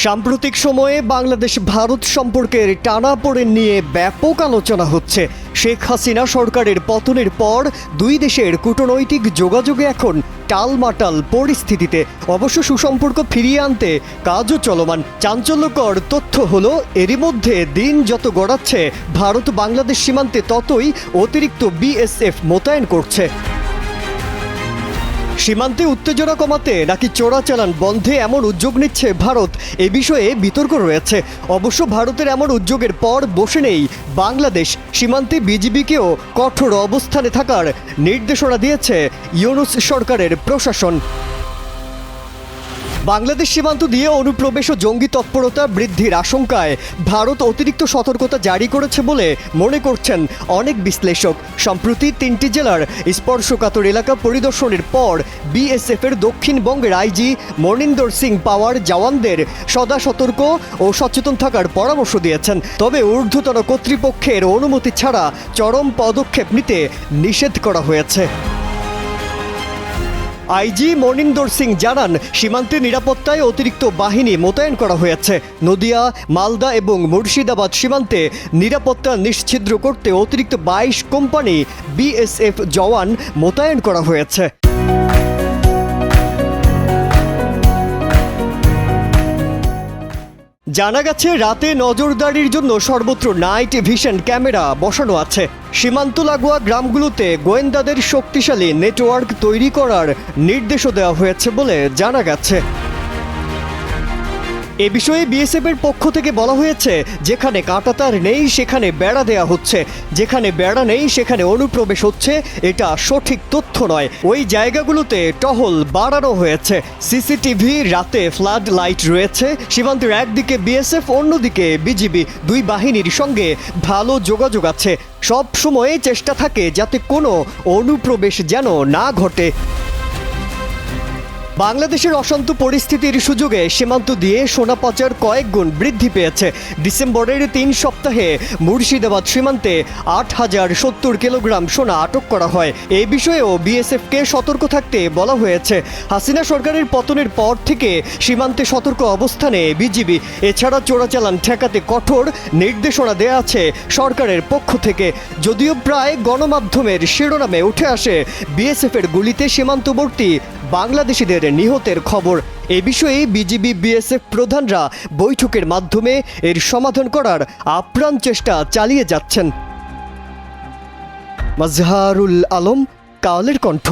সাম্প্রতিক সময়ে বাংলাদেশ ভারত সম্পর্কের টানাপোড়েন নিয়ে ব্যাপক আলোচনা হচ্ছে। শেখ হাসিনা সরকারের পতনের পর দুই দেশের কূটনৈতিক যোগাযোগে এখন টালমাটাল পরিস্থিতিতে। অবশ্য সুসম্পর্ক ফিরিয়ে আনতে কাজও চলমান। চাঞ্চল্যকর তথ্য হলো, এরই মধ্যে দিন যত গড়াচ্ছে ভারত বাংলাদেশ সীমান্তে ততই অতিরিক্ত বিএসএফ মোতায়েন করছে। সীমান্তে উত্তেজনা কমাতে নাকি চোরাচালান বন্ধে এমন উদ্যোগ নিচ্ছে ভারত, এ বিষয়ে বিতর্ক রয়েছে। অবশ্য ভারতের এমন উদ্যোগের পর বসে নেই বাংলাদেশ। সীমান্তে বিজিবিকেও কঠোর অবস্থানে থাকার নির্দেশনা দিয়েছে ইউনূস সরকারের প্রশাসন। বাংলাদেশ সীমান্ত দিয়ে অনুপ্রবেশ ও জঙ্গি তৎপরতা বৃদ্ধির আশঙ্কায় ভারত অতিরিক্ত সতর্কতা জারি করেছে বলে মনে করছেন অনেক বিশ্লেষক। সম্প্রতি 3টি জেলার স্পর্শকাতর এলাকা পরিদর্শনের পর বিএসএফের দক্ষিণবঙ্গের আইজি মনিন্দর সিং পাওয়ার জওয়ানদের সদা সতর্ক ও সচেতন থাকার পরামর্শ দিয়েছেন। তবে ঊর্ধ্বতন কর্তৃপক্ষের অনুমতি ছাড়া চরম পদক্ষেপ নিতে নিষেধ করা হয়েছে। আইজি মনিন্দর সিং জানান, সীমান্তে নিরাপত্তায় অতিরিক্ত বাহিনী মোতায়েন করা হয়েছে। নদিয়া, মালদা এবং মুর্শিদাবাদ সীমান্তে নিরাপত্তা নিশ্ছিদ্র করতে অতিরিক্ত 22 কোম্পানি বিএসএফ জওয়ান মোতায়েন করা হয়েছে। জানা গেছে, রাতে নজরদারির জন্য সর্বত্র নাইট ভিশন ক্যামেরা বসানো আছে। সীমান্ত লাগোয়া গ্রামগুলোতে গোয়েন্দাদের শক্তিশালী নেটওয়ার্ক তৈরি করার নির্দেশও দেওয়া হয়েছে বলে জানা গেছে। এ বিষয়ে বিএসএফের পক্ষ থেকে বলা হয়েছে, যেখানে কাঁটাতার নেই সেখানে বেড়া দেয়া হচ্ছে, যেখানে বেড়া নেই সেখানে অনুপ্রবেশ হচ্ছে, এটা সঠিক তথ্য নয়। ওই জায়গাগুলোতে টহল বাড়ানো হয়েছে। সিসিটিভি, রাতে ফ্লাড লাইট রয়েছে। সীমান্তের একদিকে বিএসএফ, অন্যদিকে বিজিবি, দুই বাহিনীর সঙ্গে ভালো যোগাযোগ আছে। সব সময় চেষ্টা থাকে যাতে কোনো অনুপ্রবেশ যেন না ঘটে। বাংলাদেশের অশান্ত পরিস্থিতির সুযোগে সীমান্ত দিয়ে সোনা পাচার কয়েক গুণ বৃদ্ধি পেয়েছে। ডিসেম্বরের 3 সপ্তাহে মুর্শিদাবাদ সীমান্তে 8070 কিলোগ্রাম সোনা আটক করা হয়। এই বিষয়েও বিএসএফকে সতর্ক থাকতে বলা হয়েছে। হাসিনা সরকারের পতনের পর থেকে সীমান্তে সতর্ক অবস্থানে বিজিবি। এছাড়া চোরাচালান ঠেকাতে কঠোর নির্দেশনা দেয়া আছে সরকারের পক্ষ থেকে। যদিও প্রায় গণমাধ্যমের শিরোনামে উঠে আসে বিএসএফের গুলিতে সীমান্তবর্তী বাংলাদেশিদের নিহতের খবর। এ বিষয়ে বিজিবি বিএসএফ প্রধানরা বৈঠকের মাধ্যমে এর সমাধান করার আপ্রাণ চেষ্টা চালিয়ে যাচ্ছেন। মাজহারুল আলম, কালের কণ্ঠ।